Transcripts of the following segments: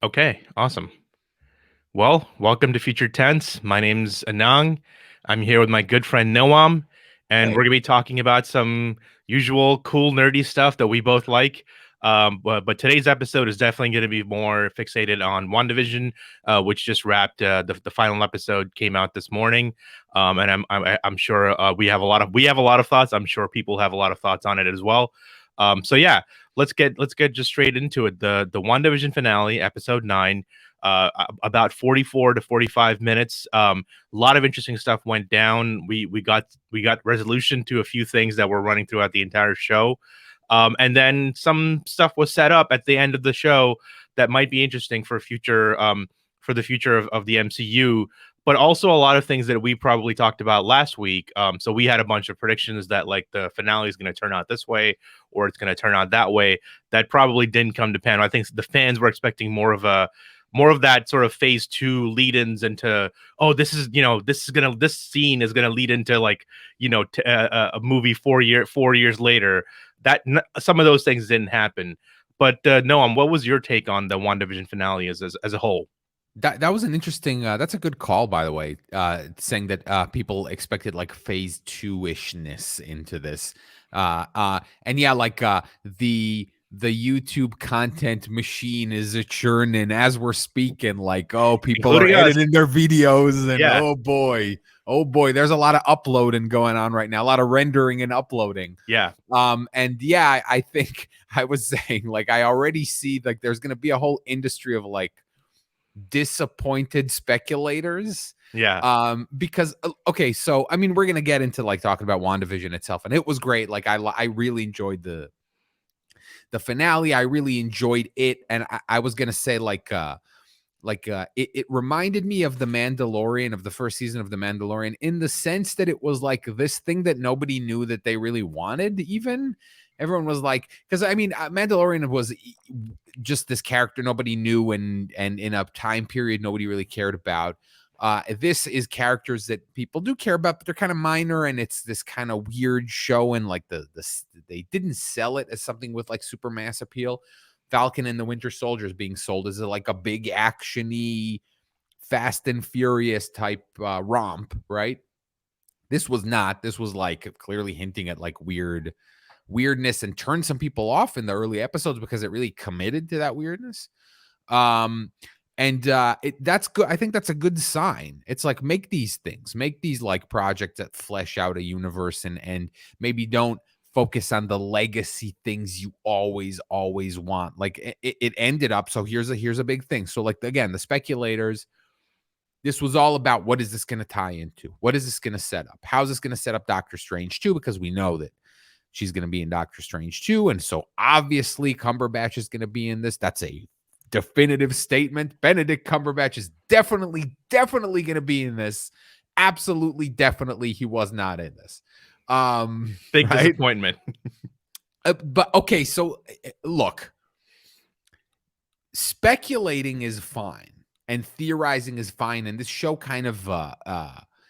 Okay, awesome. Well, welcome to Future Tense. My name's Anang. I'm here with my good friend Noam, and we're Hey. gonna be talking about some usual cool nerdy stuff that we both like. But today's episode is definitely going to be more fixated on WandaVision, which just wrapped. The final episode came out this morning, and I'm sure we have a lot of thoughts. I'm sure people have a lot of thoughts on it as well. So yeah, let's get just straight into it. The WandaVision finale, episode 9, about 44 to 45 minutes. A lot of interesting stuff went down. We got resolution to a few things that were running throughout the entire show. And then some stuff was set up at the end of the show that might be interesting for the future of the MCU, but also a lot of things that we probably talked about last week. So we had a bunch of predictions that like the finale is going to turn out this way or it's going to turn out that way. That probably didn't come to pan. I think the fans were expecting more of that sort of phase 2 lead-ins into, oh, this scene is gonna lead into like, a movie 4 years later. Some of those things didn't happen. But Noam, what was your take on the WandaVision finale as a whole? That was an interesting. That's a good call, by the way. Saying that people expected like phase two ishness into this, and yeah, like the YouTube content machine is a churning as we're speaking. Like, oh, people are Including us. editing their videos, and Yeah, oh boy, there's a lot of uploading going on right now. A lot of rendering and uploading. yeah, And yeah, I think I was saying like I already see like there's going to be a whole industry of like disappointed speculators. yeah. Because okay, so I mean we're gonna get into like talking about WandaVision itself, and it was great. Like I really enjoyed the finale. I really enjoyed it, and I was gonna say it reminded me of the Mandalorian, of the first season of the Mandalorian, in the sense that it was like this thing that nobody knew that they really wanted. Even everyone was like, because I mean, Mandalorian was just this character nobody knew, and in a time period nobody really cared about. This is characters that people do care about, but they're kind of minor, and it's this kind of weird show, and like they didn't sell it as something with like super mass appeal. Falcon and the Winter Soldier is being sold as like a big actiony, Fast and Furious type romp, right? This was not. This was like clearly hinting at like weirdness and turned some people off in the early episodes because it really committed to that weirdness. Um, and that's good. I think that's a good sign. It's like make these things, make these like projects that flesh out a universe, and maybe don't focus on the legacy things you always want. Like it ended up. So here's a big thing. So like again, the speculators. This was all about what is this going to tie into? What is this going to set up? How is this going to set up Doctor Strange 2? Because we know that she's going to be in Doctor Strange 2. And so obviously Cumberbatch is going to be in this. That's a definitive statement. Benedict Cumberbatch is definitely going to be in this. Absolutely, definitely, he was not in this. Big Right? disappointment. But okay, so look, speculating is fine and theorizing is fine, and this show kind of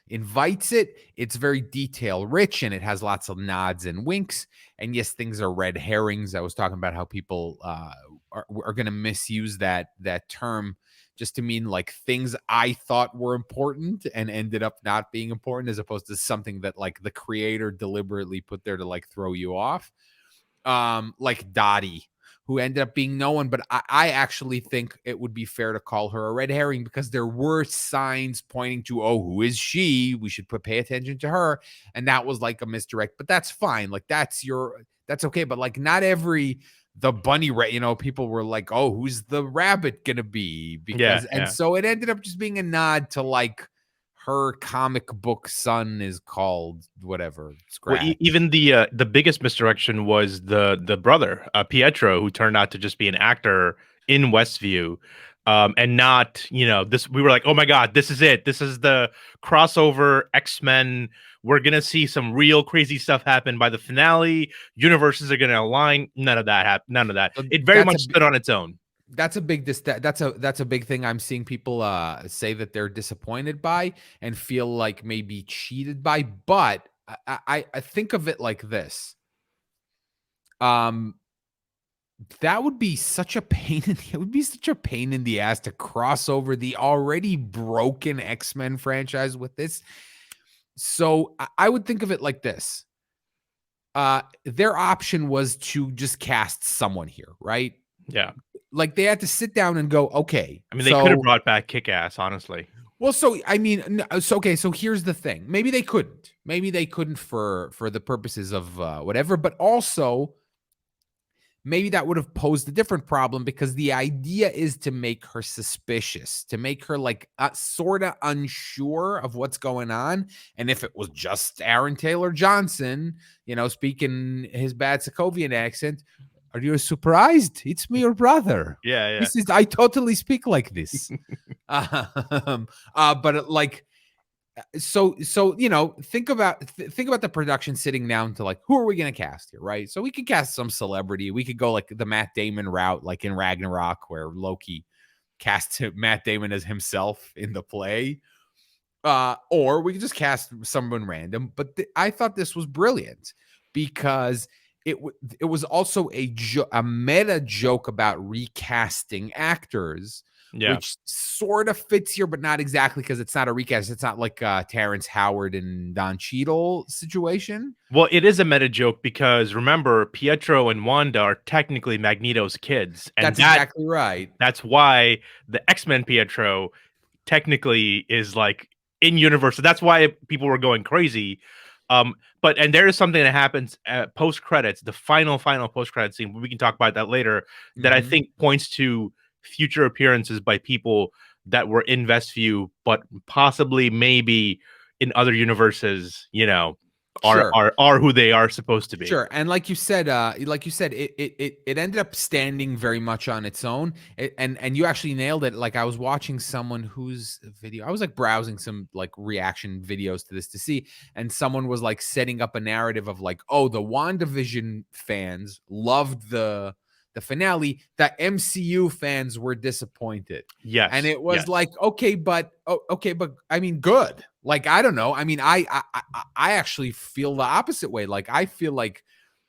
invites it. It's very detail rich and it has lots of nods and winks, and yes, things are red herrings. I was talking about how people are going to misuse that term just to mean like things I thought were important and ended up not being important, as opposed to something that like the creator deliberately put there to like throw you off. Like Dottie, who ended up being no one. But I actually think it would be fair to call her a red herring because there were signs pointing to, oh, who is she? We should pay attention to her. And that was like a misdirect, but that's fine. Like that's okay. But like not every the bunny people were like, oh, who's the rabbit gonna be? Yeah, Because and yeah. so it ended up just being a nod to like her comic book son is called whatever Well, Scratch. even the biggest misdirection was the brother, Pietro, who turned out to just be an actor in Westview, and not, this. We were like, oh my god, this is it. This is the crossover X-Men. We're gonna see some real crazy stuff happen by the finale. Universes are gonna align. None of that happened. None of that. So It very much stood on its own. that's a big that's a big thing I'm seeing people say that they're disappointed by and feel like maybe cheated by. But I think of it like this. Um That would be such a pain it would be such a pain in the ass to cross over the already broken X-Men franchise with this. So I would think of it like this. Their option was to just cast someone here, right? Yeah. Like they had to sit down and go, okay, I mean, they could have so brought back Kick-Ass, honestly. well, so I mean, so okay, so here's the thing. Maybe they couldn't. Maybe they couldn't for the purposes of whatever, but also maybe that would have posed a different problem because the idea is to make her suspicious, to make her like sort of unsure of what's going on. And if it was just Aaron Taylor Johnson, speaking his bad Sokovian accent, are you surprised? It's me, your brother. Yeah, This is I totally speak like this. But like so think about the production sitting down to like, who are we going to cast here, right? So we could cast some celebrity. We could go like the Matt Damon route, like in Ragnarok, where Loki casts Matt Damon as himself in the play, or we could just cast someone random. But I thought this was brilliant because it was also a meta joke about recasting actors, yeah. which sort of fits here, but not exactly because it's not a recast. It's not like Terrence Howard and Don Cheadle situation. Well, it is a meta joke because remember, Pietro and Wanda are technically Magneto's kids, and That's exactly right. that's why the X-Men Pietro technically is like in universe. So that's why people were going crazy. But and there is something that happens at post credits, the final post credit scene. We can talk about that later. That I Mm-hmm. think points to future appearances by people that were in Vestview, but possibly maybe in other universes. Sure. Are who they are supposed to be. Sure, and like you said, it ended up standing very much on its own, and you actually nailed it. Like I was watching someone whose video, I was like browsing some like reaction videos to this to see, and someone was like setting up a narrative of like, oh, the WandaVision fans loved the finale, that MCU fans were disappointed. And Yes, it was yes, like, okay, but I mean, good. Like, I don't know. I mean, I actually feel the opposite way. Like, I feel like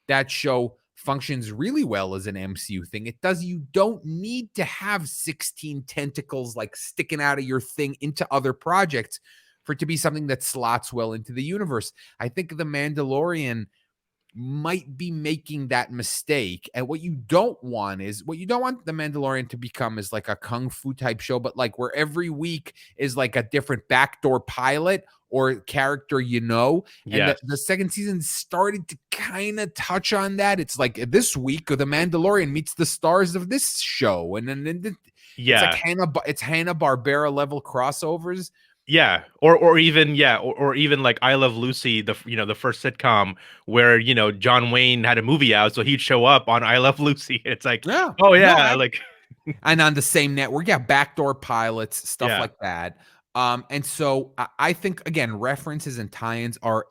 that show functions really well as an MCU thing. You don't need to have 16 tentacles like sticking out of your thing into other projects for it to be something that slots well into the universe. I think The Mandalorian might be making that mistake. And what you don't want The Mandalorian to become is like a kung fu type show, but like where every week is like a different backdoor pilot or character, and yes, the second season started to kind of touch on that. It's like this week The Mandalorian meets the stars of this show, and then it's like yeah. Hanna Barbera level crossovers. Yeah, or even or even like I Love Lucy, the first sitcom where John Wayne had a movie out, so he'd show up on I Love Lucy. It's like, Yeah, oh no, yeah, like and on the same network, yeah, backdoor pilots, stuff yeah, like that. And so I think again, references and tie-ins are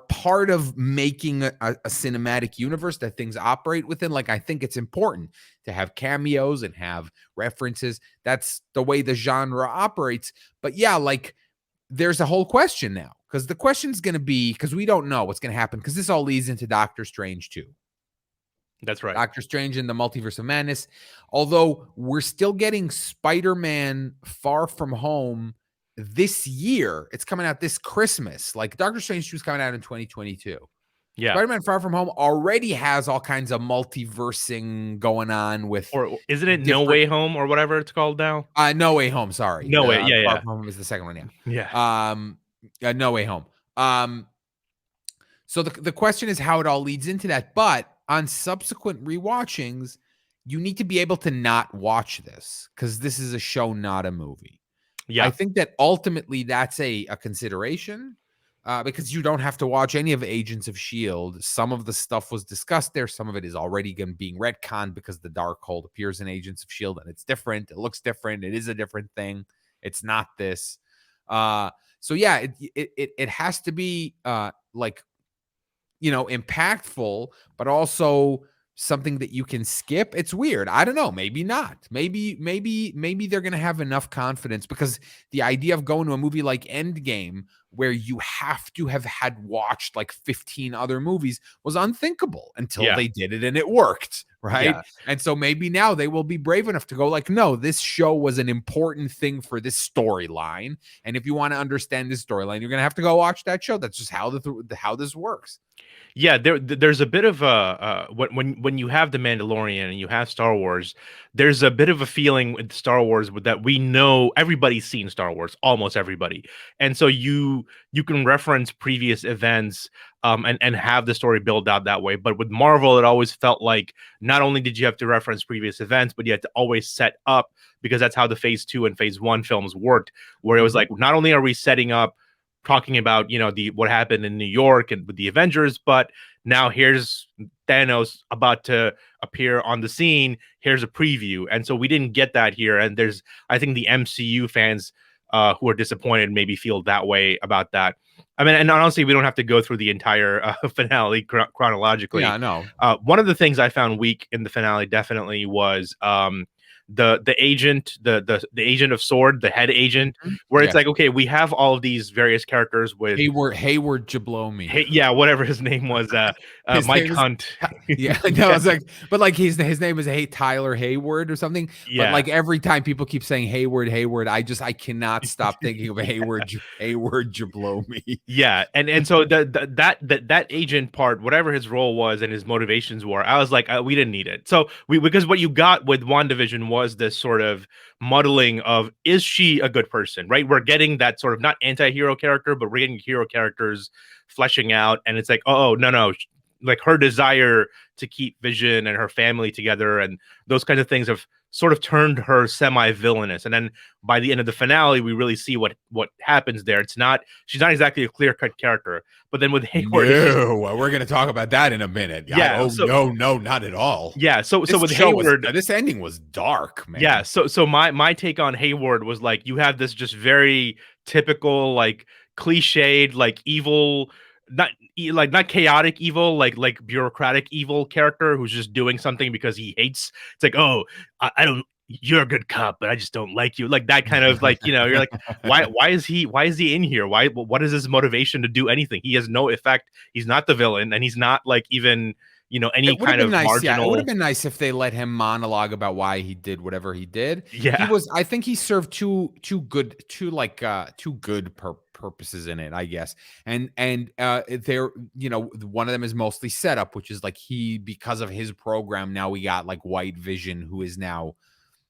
part of making a cinematic universe that things operate within. Like I think it's important to have cameos and have references. That's the way the genre operates. But yeah, like there's a whole question now because the question's going to be because we don't know what's going to happen because this all leads into Doctor Strange too. that's right. Doctor Strange in the Multiverse of Madness. Although we're still getting Spider-Man Far From Home this year. It's coming out this Christmas. Like Doctor Strange 2 is coming out in 2022. Yeah, Spider-Man Far From Home already has all kinds of multiversing going on with or isn't it No different Way Home or whatever it's called now? No Way Home, sorry. No Way, The yeah, Far yeah, From Home is the second one, yeah, yeah. No Way Home. So the question is how it all leads into that. But on subsequent rewatchings, you need to be able to not watch this because this is a show, not a movie. I yeah, think that ultimately that's a consideration because you don't have to watch any of Agents of S.H.I.E.L.D. Some of the stuff was discussed there. Some of it is already being retconned because the Darkhold appears in Agents of S.H.I.E.L.D. and it's different. It looks different. It is a different thing. It's not this. So yeah, it has to be like impactful, but also something that you can skip. It's weird. I don't know. Maybe not. Maybe they're gonna have enough confidence, because the idea of going to a movie like Endgame, where you have to have had watched like 15 other movies, was unthinkable until Yeah. they did it and it worked. Right. Yeah. And so maybe now they will be brave enough to go like, no, this show was an important thing for this storyline. And if you want to understand this storyline, you're gonna have to go watch that show. That's just how this works. Yeah, there's a bit of a when you have the Mandalorian and you have Star Wars, there's a bit of a feeling with Star Wars that we know everybody's seen Star Wars, almost everybody, and so you can reference previous events and have the story build out that way. But with Marvel, it always felt like not only did you have to reference previous events, but you had to always set up, because that's how the Phase 2 and Phase 1 films worked, where it was like not only are we setting up talking about the what happened in New York and with the Avengers, but now here's Thanos about to appear on the scene. Here's a preview, and so we didn't get that here. And there's, I think, the MCU fans who are disappointed maybe feel that way about that. I mean, and honestly, we don't have to go through the entire finale chronologically. Yeah, no. One of the things I found weak in the finale definitely was the agent, the agent of Sword, the head agent, where it's Yes. like, okay, we have all of these various characters with Hayward Jablomi. yeah, whatever his name was, His Mike name is Hunt. yeah, no, it's like, but like his name is Tyler Hayward or something. But Yeah. like every time people keep saying Hayward, I cannot stop thinking of Hayward Jablomi. Yeah, and so that agent part, whatever his role was and his motivations were, I was like, we didn't need it. So because what you got with WandaVision was this sort of muddling of, is she a good person, right? We're getting that sort of not anti-hero character, but we're getting hero characters fleshing out, and it's like, oh no, like her desire to keep Vision and her family together and those kinds of things have sort of turned her semi-villainous. And then by the end of the finale, we really see what happens there. It's not, she's not exactly a clear-cut character. But then with Hayward, No, we're going to talk about that in a minute. Yeah, no, not at all. yeah. So with Show Hayward, this ending was dark, man. yeah. So my take on Hayward was like, you have this just very typical, like cliched, like evil, not chaotic evil, like bureaucratic evil character who's just doing something because he hates. It's like, oh, I don't. You're a good cop, but I just don't like you. Like that kind of like, you're like, why is he in here? What is his motivation to do anything? He has no effect. He's not the villain, and he's not like even any kind of nice, marginal. Yeah, it would have been nice if they let him monologue about why he did whatever he did. Yeah. I think he served two good purposes in it, I guess. And there, one of them is mostly setup, which is like because of his program, now we got like White Vision, who is now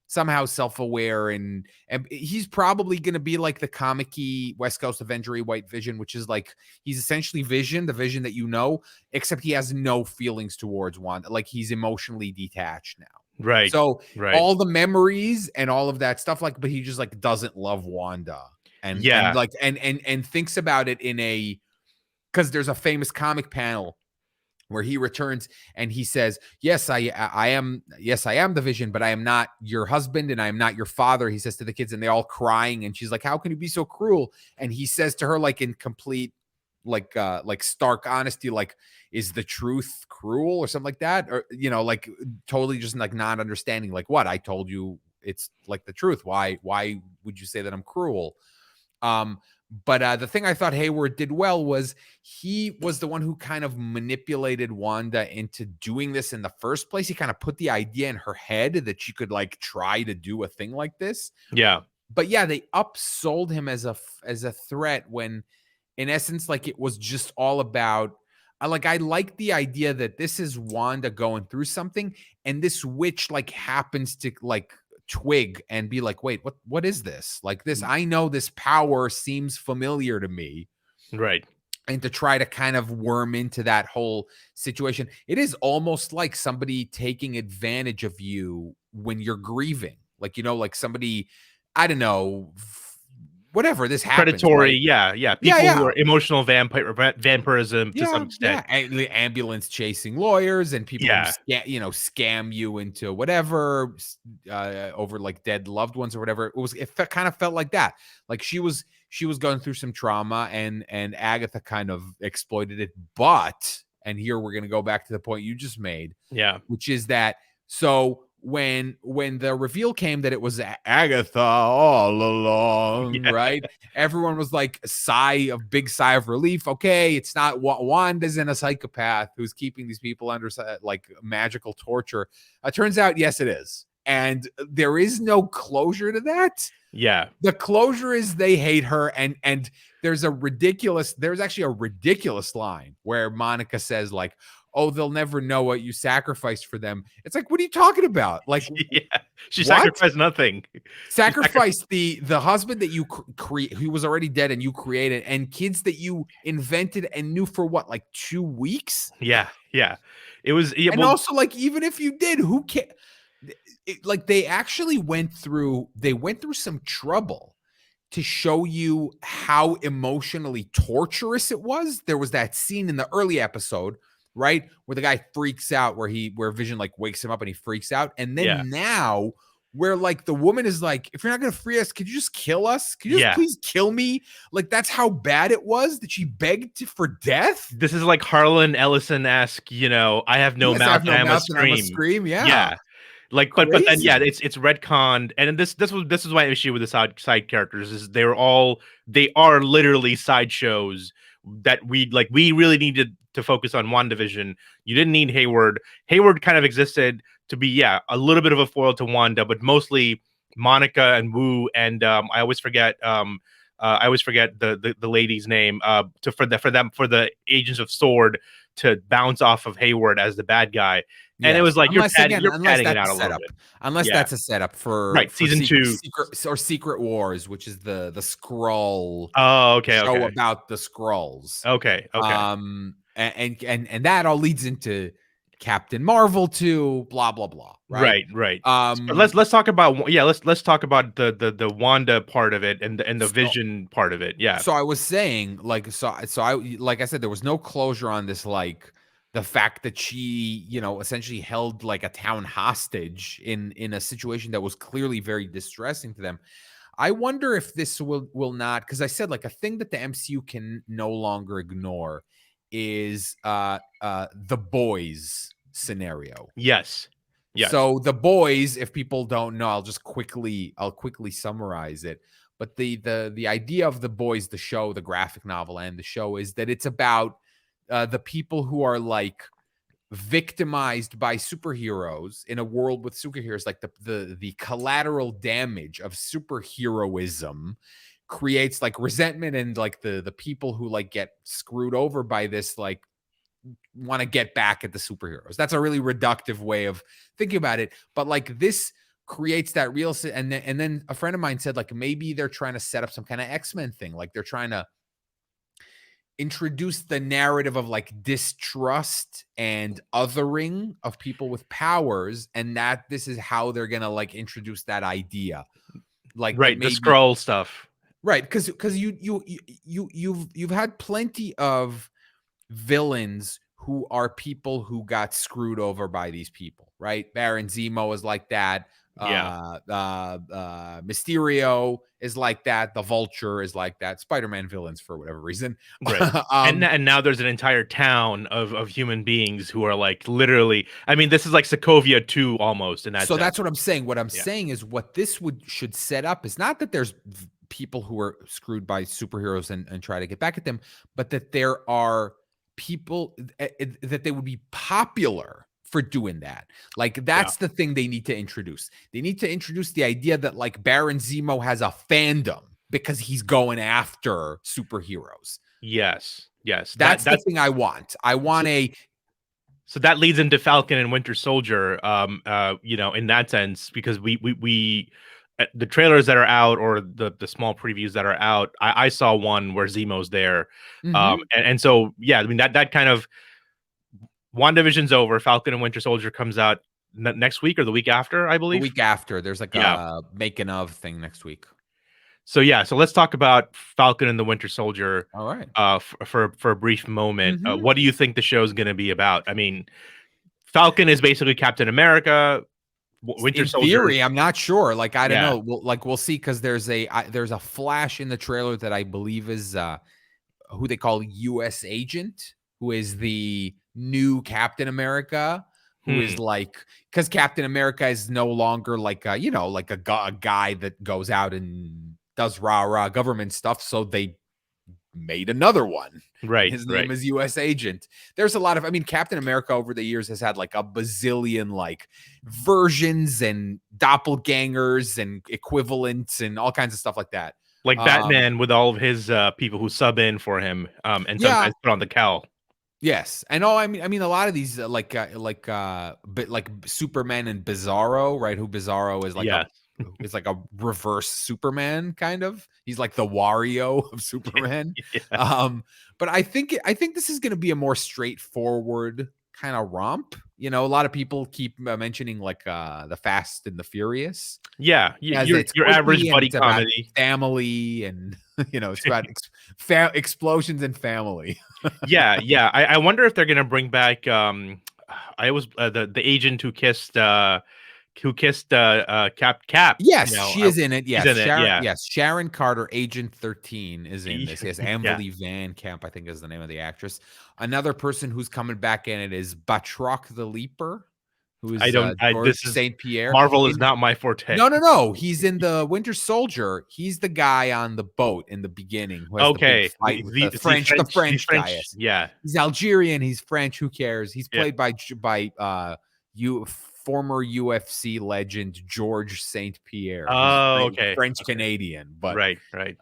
somehow self-aware, and he's probably going to be like the comic-y West Coast Avenger White Vision, which is like he's essentially Vision, the Vision that except he has no feelings towards Wanda. Like he's emotionally detached now. Right. So right. all the memories and all of that stuff, like, but he just like doesn't love Wanda, and and thinks about it because there's a famous comic panel where he returns and he says, yes, I am the Vision, but I am not your husband and I am not your father. He says to the kids, and they're all crying. And she's like, how can you be so cruel? And he says to her, like in complete, like stark honesty, like, is the truth cruel or something like that? Or, like totally just like not understanding, like, what? I told you it's like the truth. Why would you say that I'm cruel? But the thing I thought Hayward did well was he was the one who kind of manipulated Wanda into doing this in the first place. He kind of put the idea in her head that she could like try to do a thing like this. Yeah. But yeah, they upsold him as a threat when in essence, like it was just all about I like the idea that this is Wanda going through something and this witch like happens to like twig and be like, wait, what is this? Like this, I know this power seems familiar to me. Right. And to try to kind of worm into that whole situation. It is almost like somebody taking advantage of you when you're grieving. Like, like somebody, I don't know, whatever this happens. Predatory, right? yeah. People who are emotional vampirism to some extent. Yeah, the ambulance chasing lawyers and people who scam you into whatever over like dead loved ones or whatever. It kind of felt like that. Like she was going through some trauma and Agatha kind of exploited it, but and here we're going to go back to the point you just made, Yeah. which is that so when the reveal came that it was Agatha all along, Yeah. right? Everyone was like a big sigh of relief. Okay, it's not Wanda's in a psychopath who's keeping these people under like magical torture. Turns out, yes, it is, and there is no closure to that. Yeah. The closure is they hate her, and there's actually a ridiculous line where Monica says like, "Oh, they'll never know what you sacrificed for them." It's like, what are you talking about? Like, Yeah. She what? sacrificed nothing. Sacrifice the husband that you create, who was already dead and you created, and kids that you invented and knew for what, like 2 weeks? Yeah. Yeah. It was, yeah, And well, also, like, even if you did, who cares? Like, they actually went through some trouble to show you how emotionally torturous it was. There was that scene in the early episode, right, where the guy freaks out, where Vision like wakes him up and he freaks out. And yeah. then now where like the woman is like, if you're not going to free us, could you just kill us? Could you just Yeah. please kill me? Like, that's how bad it was that she begged for death. This is like Harlan Ellison-esque, you know, I have no Yes, I mouth have and no I mouth must and I must scream. scream. Yeah. Yeah. Like, but then yeah, Crazy. it's retconned, and this is my issue with the side characters is they are literally sideshows that we really needed to focus on WandaVision. You didn't need Hayward. Hayward kind of existed to be a little bit of a foil to Wanda, but mostly Monica and Wu, and I always forget the lady's name for the Agents of Sword to bounce off of Hayward as the bad guy. And it Yes, was like unless you're padding it that's a out a little setup. bit. Unless Yeah. that's a setup for Right. Season 2. Secret Wars, which is the Skrull Oh, okay, show okay. about the Skrulls. Okay, okay. And that all leads into Captain Marvel too, blah blah blah, right? Right, right. So Um let's talk about let's talk about the Wanda part of it and the so Vision part of it. Yeah. so I was saying, like, I like I said, there was no closure on this, like the fact that she, essentially held like a town hostage in a situation that was clearly very distressing to them. I wonder if this will not, because I said like a thing that the MCU can no longer ignore is the boys scenario. Yes. Yes. So the boys, if people don't know, I'll quickly summarize it. But the idea of the boys, the show, the graphic novel, and the show is that it's about the people who are like victimized by superheroes in a world with superheroes. Like the collateral damage of superheroism creates like resentment, and like the people who like get screwed over by this like want to get back at the superheroes. That's a really reductive way of thinking about it, but like this creates that real and then a friend of mine said like maybe they're trying to set up some kind of X-Men thing, like they're trying to introduce the narrative of like distrust and othering of people with powers, and that this is how they're gonna like introduce that idea, like that Right, the maybe scroll stuff. right, because you've had plenty of villains who are people who got screwed over by these people, right? Baron Zemo is like that. Yeah. Mysterio is like that. The Vulture is like that. Spider-Man villains, for whatever reason. Right. And now there's an entire town of human beings who are like literally, I mean, this is like Sokovia 2 almost in that So sense. that's what I'm saying. What I'm Yeah. saying is what this should set up is not that there's people who are screwed by superheroes and try to get back at them, but that there are people that they would be popular for doing that. Like that's the thing they need to introduce. They need to introduce the idea that like Baron Zemo has a fandom because he's going after superheroes. Yes. Yes. That's the thing I want. I want so that leads into Falcon and Winter Soldier, in that sense, because we the trailers that are out or the small previews that are out, I saw one where Zemo's there. And so, yeah, I mean, that kind of WandaVision's over. Falcon and Winter Soldier comes out next week or the week after, I the believe. week after. There's like a making of thing next week. So yeah, so let's talk about Falcon and the Winter Soldier. All right. For a brief moment, what do you think the show's going to be about? I mean, Falcon is basically Captain America. Winter Soldier. In theory, I'm not sure. Like I don't know. We'll see, because there's a flash in the trailer that I believe is who they call U.S. agent, who is the new Captain America, who is like, because Captain America is no longer like a, like a guy that goes out and does rah government stuff. So they made another one. And Right, his name right. is US Agent. There's a lot of, I mean, Captain America over the years has had like a bazillion like versions and doppelgangers and equivalents and all kinds of stuff like that. Like Batman with all of his people who sub in for him, and Yeah. sometimes put on the cowl. Yes, and I mean, a lot of these but like Superman and Bizarro, right? Who Bizarro Yeah. is like a reverse Superman kind of. He's like the Wario of Superman. Yeah. But I think this is going to be a more straightforward kind of romp. A lot of people keep mentioning like the Fast and the Furious Yeah, as your it's average quirky and buddy it's about comedy. family and it's about explosions and family. Yeah, yeah. I wonder if they're gonna bring back I was the agent who kissed Cap, Yes, she is in it. she's Yes, in it. Sharon. Yeah. Yes, Sharon Carter, Agent 13, is in this. Yes, Yeah. Emily Van Camp, I think, is the name of the actress. Another person who's coming back in it is Batroc the Leaper, who I is don't I George this is St. Pierre. Marvel is not my forte. No, no, no. He's in the Winter Soldier. He's the guy on the boat in the beginning who has the big Okay. fight with the The French guy. French. Yes. Yeah. He's Algerian. He's French. Who cares? He's Yeah. played by you former UFC legend George St. Pierre, who's Oh, okay. French Okay. Canadian. But Right, right.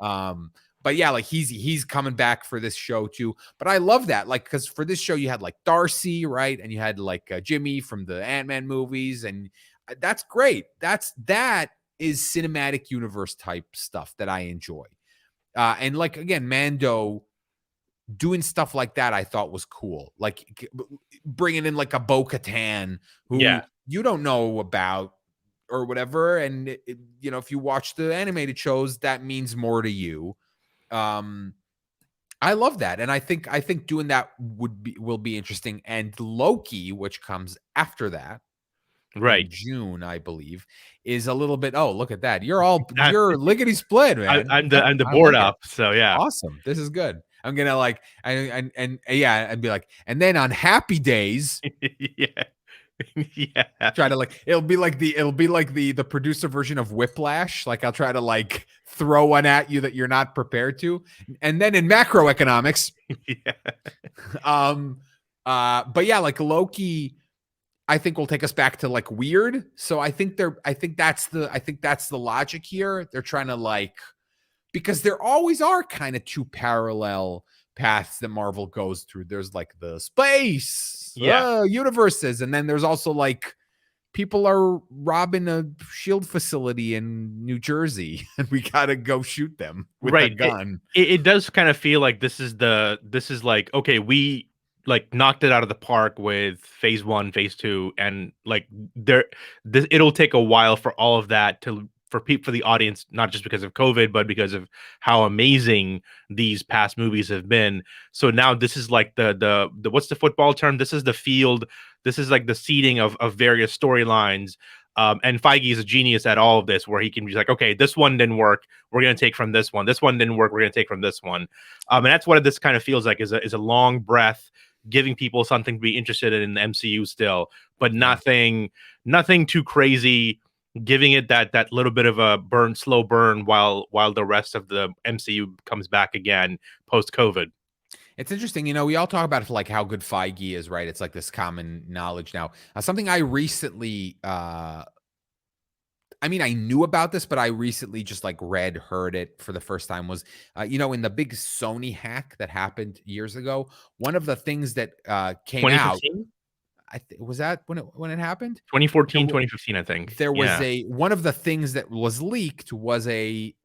but yeah, like he's coming back for this show too. But I love that, like, because for this show you had like Darcy, right, and you had like Jimmy from the Ant-Man movies, and that's great. That is cinematic universe type stuff that I enjoy. And like again, Mando doing stuff like that, I thought was cool. Like bringing in like a Bo-Katan who Yeah. you don't know about or whatever, and if you watch the animated shows, that means more to you. I love that, and I think doing that will be interesting. And Loki, which comes after that in Right. June, I believe, is a little bit. Oh, look at that! You're Exactly. lickety split, man. I'm the I board like it. up. So yeah. Awesome. This is good. I'm gonna like and yeah, I'd be like, and then on happy days, Yeah. Yeah. try to like it'll be like the producer version of Whiplash. Like I'll try to like throw one at you that you're not prepared to. And then in macroeconomics, Yeah. but yeah, like Loki, I think will take us back to like weird. So I think that's the logic here. They're trying to like, because there always are kind of two parallel paths that Marvel goes through. There's like the space Yeah. universes, and then there's also like people are robbing a shield facility in New Jersey, and we gotta go shoot them with a Right. gun. It does kind of feel like this is like, okay, we like knocked it out of the park with phase one, phase two, and like it'll take a while for all of that for the audience, not just because of COVID, but because of how amazing these past movies have been. So now this is like the what's the football term? This is the field. This is like the seeding of various storylines. And Feige is a genius at all of this, where he can be like, okay, this one didn't work. We're going to take from this one. This one didn't work. We're going to take from this one. And that's what this kind of feels like, is a long breath, giving people something to be interested in the MCU still, but nothing too crazy, giving it that little bit of a slow burn while the rest of the MCU comes back again post COVID. It's interesting, we all talk about like how good Feige is, right? It's like this common knowledge now. Something I recently, I mean, I knew about this, but I recently just like heard it for the first time was, in the big Sony hack that happened years ago, one of the things that came out, 2015? was that when it happened? 2014, 2015, I think. There was Yeah. one of the things that was leaked was a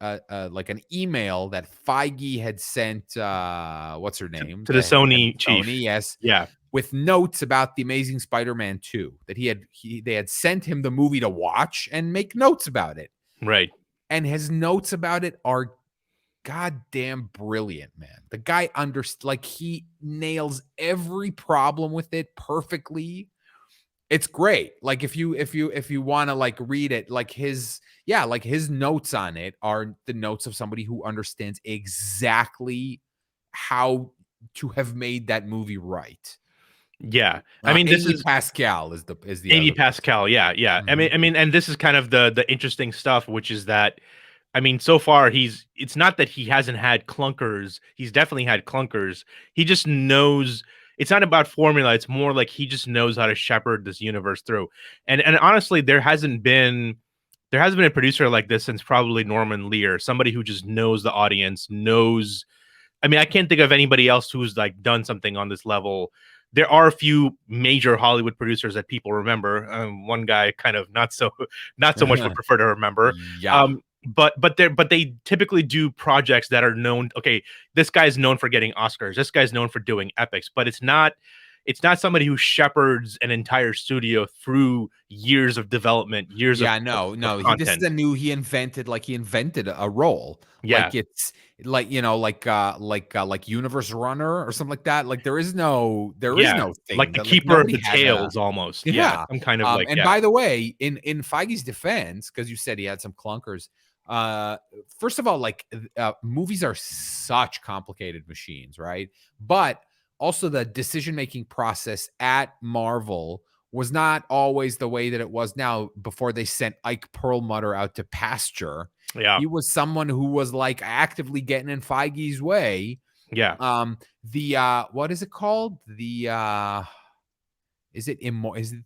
like an email that Feige had sent what's her name, to the Sony chief. yes, Yeah. with notes about the Amazing Spider-Man 2, that they had sent him the movie to watch and make notes about it. Right. And his notes about it are goddamn brilliant, man. The guy like he nails every problem with it perfectly. It's great. Like if you want to like read it, like his notes on it are the notes of somebody who understands exactly how to have made that movie right. Yeah. I mean, this Amy is Pascal is the Amy other person. Pascal. Yeah, yeah. Mhm. I mean, and this is kind of the interesting stuff, which is that I mean, so far it's not that he hasn't had clunkers. He's definitely had clunkers. He just knows it's not about formula. It's more like he just knows how to shepherd this universe through. And honestly, there hasn't been a producer like this since probably Norman Lear, somebody who just knows the audience, knows I mean, I can't think of anybody else who's like done something on this level. There are a few major Hollywood producers that people remember. One guy kind of not so not so much would prefer to remember. Yeah. But they typically do projects that are known. Okay, this guy's known for getting Oscars. This guy's known for doing epics. But it's not somebody who shepherds an entire studio through years of development, years Yeah, of, no, of no. This is content. a new he invented a role. Yeah, Like it's like, like Universe Runner or something like that. Like there is yeah, no like thing the that like keeper of nobody the has a tales, almost. Yeah, yeah. some kind of like And yeah. by the way, in Feige's defense, because you said he had some clunkers, uh, first of all, like movies are such complicated machines, right? But also the decision-making process at Marvel was not always the way that it was now before they sent Ike Perlmutter out to pasture. Yeah, He was someone who was like actively getting in Feige's way. yeah. The what is it called? The is it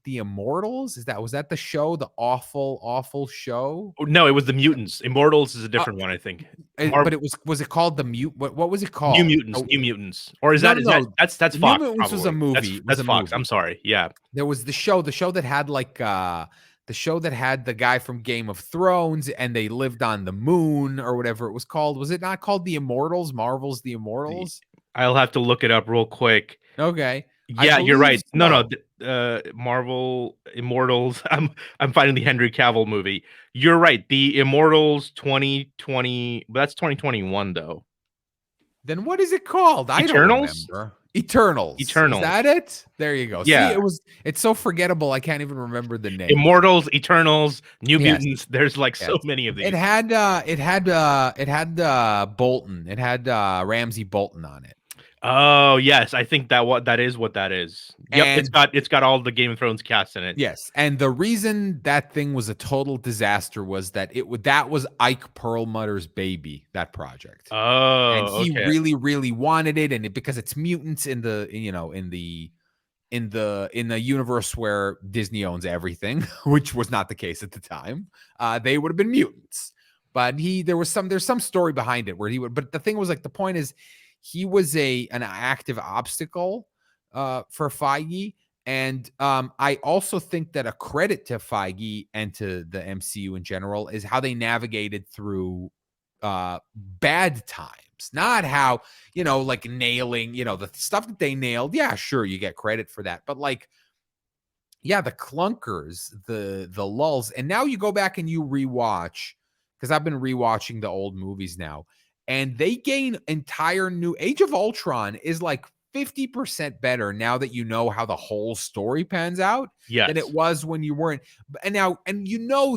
the Immortals? Was that the show? The awful show? Oh, no, it was the Mutants. Immortals is a Uh, different one, I think. Mar but it called the Mute? What was it New called? Mutants, New Mutants, or No, no, is that no. that's New Fox Mutants was a probably. movie. It was That's a Fox. I'm movie. sorry. Yeah. There was the show that had like the show that had the guy from Game of Thrones and they lived on the moon or whatever it was called. Was it not called The Immortals? Marvel's The The, Immortals? I'll have to look it up real quick. Okay. I Yeah, you're believe right. No, no. so. Marvel Immortals. I'm finding the Henry Cavill movie. You're right. The Immortals 2020. But that's 2021 though. Then what is it called? I don't Eternals. remember. Eternals. Is Eternals. that it? There you go. See, Yeah. it's so forgettable I can't even remember the name. Immortals, Eternals, New Yes. Mutants. There's like Yes. so many of It these. had Bolton. It had Ramsey Bolton on it. Oh yes, I think that is what that is. Yep, And it's got all the Game of Thrones cast in it. yes, and the reason that thing was a total disaster was that was Ike Perlmutter's baby, that project. And Oh, he okay. really, really wanted it, and because it's mutants in the in the universe where Disney owns everything, which was not the case at the time, they would have been mutants. But there's some story behind it where he would. But the thing was like the point is, he was an active obstacle for Feige. And I also think that a credit to Feige and to the MCU in general is how they navigated through bad times. Not how, like nailing, the stuff that they nailed. Yeah, sure, you get credit for that. But like, yeah, the clunkers, the lulls. And now you go back and you rewatch, because I've been rewatching the old movies now, and they gain entire new Age of Ultron is like 50% better now that you know how the whole story pans out than it Yes. was when you weren't. And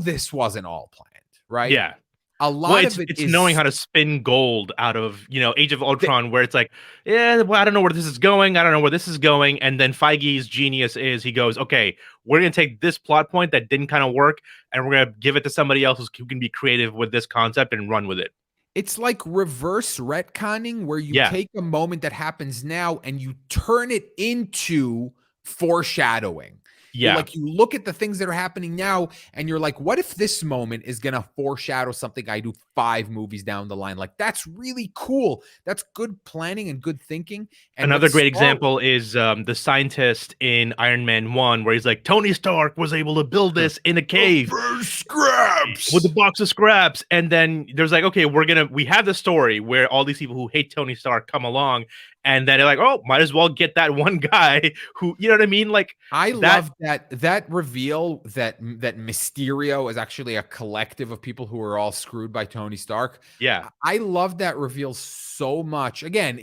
this wasn't all planned, right? Yeah. A Well, lot of it it's knowing is how to spin gold out of, Age of Ultron, where it's like, yeah, well, I don't know where this is going. I don't know where this is going. And then Feige's genius is he goes, okay, we're gonna take this plot point that didn't kind of work, and we're gonna give it to somebody else who can be creative with this concept and run with it. it's like reverse retconning where you Yeah. take a moment that happens now and you turn it into foreshadowing. Yeah. You look at the things that are happening now and you're like, what if this moment is going to foreshadow something I do 5 movies down the line? Like, that's really cool. That's good planning and good thinking. And Another what's great smart, example is the scientist in Iron Man 1, where he's like, Tony Stark was able to build this in a cave with a scraps. box of scraps. And then there's like, okay, we have the story where all these people who hate Tony Stark come along, and then they're like, oh, might as well get that one guy who, you know what I mean? Like I that. love that reveal that Mysterio is actually a collective of people who are all screwed by Tony Stark. Yeah. I love that reveal so much. Again,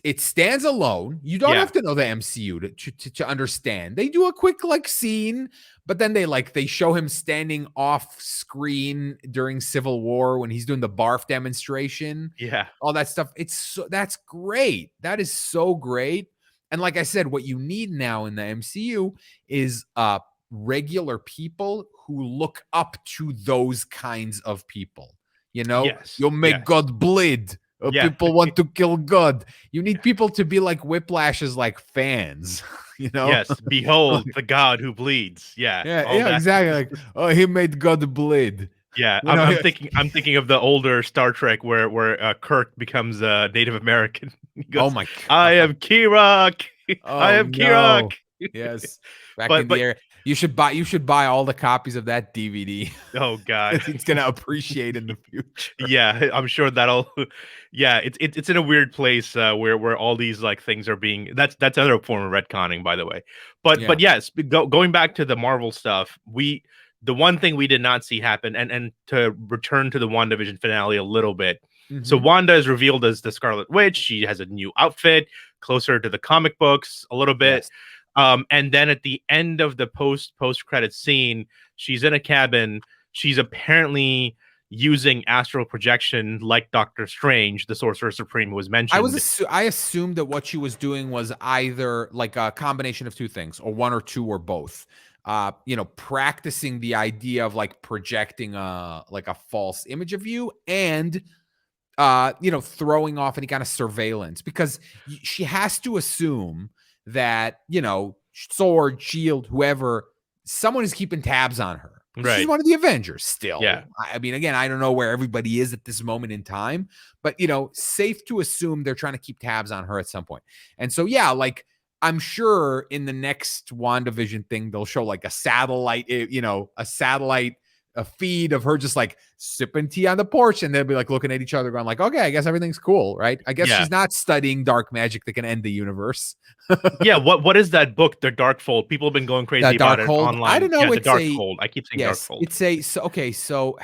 it stands alone. You don't Yeah. have to know the MCU to understand. They do a quick scene, but then they show him standing off screen during Civil War when he's doing the barf demonstration. Yeah. All that stuff. That's great. That is so great. And like I said, what you need now in the MCU is regular people who look up to those kinds of people. You know, Yes. you make Yes. God bleed. Yeah. People want to kill God. You need people to be like Whiplash's like fans, you know? Yes. Behold the God who bleeds. Yeah. Yeah, All yeah, that. exactly. Like, oh, he made God bleed. Yeah. You I'm, know, I'm thinking. I'm thinking of the older Star Trek where Kirk becomes Native American. He oh goes, my "I god. am Kirok. I Oh am Kirok." no. Yes. Back in the But air. You should buy all the copies of that DVD. oh god. It's gonna appreciate in the future. Yeah, I'm sure that'll. Yeah, it's in a weird place where all these like things are being. That's another form of retconning, by the way. But Yeah. yes, going back to the Marvel stuff, the one thing we did not see happen, and to return to the WandaVision finale a little bit. So Mhm. Wanda is revealed as the Scarlet Witch. She has a new outfit, closer to the comic books a little bit. Yes. And then at the end of the post credit scene, she's in a cabin. She's apparently using astral projection like Doctor Strange, the Sorcerer Supreme, was mentioned. I assumed that what she was doing was either like a combination of two things, or one or two or both. Practicing the idea of like projecting a false image of you, and throwing off any kind of surveillance, because she has to assume that, sword, shield, whoever, someone is keeping tabs on her. She's Right. one of the Avengers still. Yeah. I mean, again, I don't know where everybody is at this moment in time, but safe to assume they're trying to keep tabs on her at some point. And so, yeah, like I'm sure in the next WandaVision thing, they'll show like a satellite, a feed of her just like sipping tea on the porch, and they'll be like looking at each other going like, okay, I guess everything's cool, right? I guess Yeah. she's not studying dark magic that can end the universe. Yeah. What is that book, The Darkfold? People have been going crazy about it Darkhold, I online. don't know. Yeah, The It's a Darkfold. I keep saying Yes, Darkfold. it's a so okay. So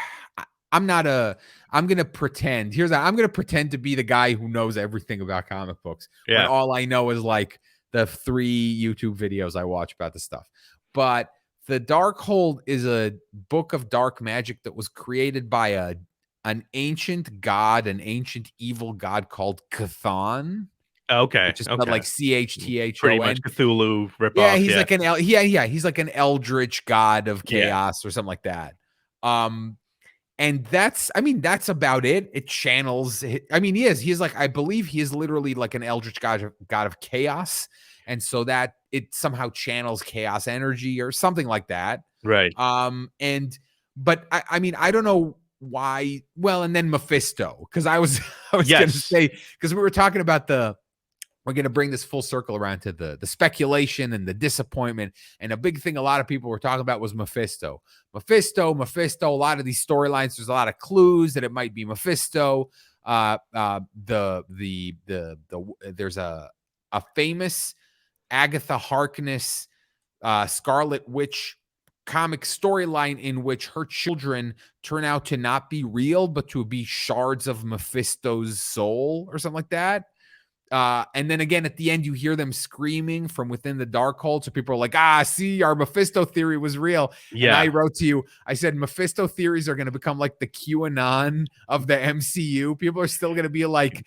I'm not a. I'm gonna pretend. I'm gonna pretend to be the guy who knows everything about comic books when Yeah. all I know is like the 3 YouTube videos I watch about the stuff. But the Darkhold is a book of dark magic that was created by an ancient god, an ancient evil god called Cthon, Okay. which is spelled Okay. like Pretty much Chthon. Cthulhu Yeah, ripoff. he's Yeah. like he's like an eldritch god of Yeah. chaos or something like that. Um, and that's about it. It channels. He's like, I believe he is literally like an eldritch god of chaos, and so that it somehow channels chaos energy or something like that. Right. But I don't know why. Well, and then Mephisto, because I was gonna Yes. say, because we were talking about we're going to bring this full circle around to the speculation and the disappointment. And a big thing a lot of people were talking about was Mephisto. Mephisto. A lot of these storylines, there's a lot of clues that it might be Mephisto. There's a famous Agatha Harkness Scarlet Witch comic storyline in which her children turn out to not be real, but to be shards of Mephisto's soul or something like that. And then again, at the end, you hear them screaming from within the Darkhold. So people are like, see, our Mephisto theory was real. Yeah. And I wrote to you, I said, Mephisto theories are going to become like the QAnon of the MCU. People are still going to be like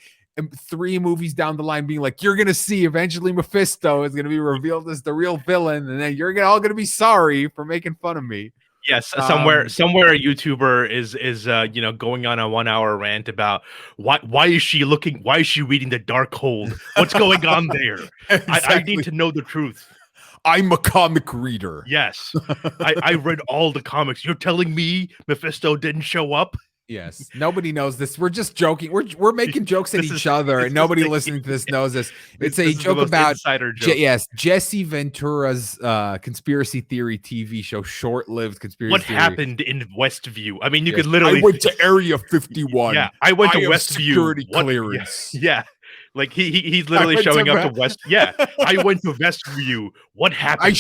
3 movies down the line being like, you're going to see eventually Mephisto is going to be revealed as the real villain. And then you're all going to be sorry for making fun of me. Yes, somewhere a YouTuber is going on a 1-hour rant about why is she reading the Darkhold? What's going on there? Exactly. I need to know the truth. I'm a comic reader. Yes. I read all the comics. You're telling me Mephisto didn't show up? Yes, nobody knows this. We're just joking. We're making jokes at each other, and nobody listening to this knows this. It's a joke about Jesse Ventura's conspiracy theory TV show, short-lived conspiracy. What theory. happened in Westview? I mean, you could literally. I went to Area 51. Yeah, I went to Westview. Security clearance. Yeah. Like he's literally showing up to West. Yeah, I went to Westview. What happened?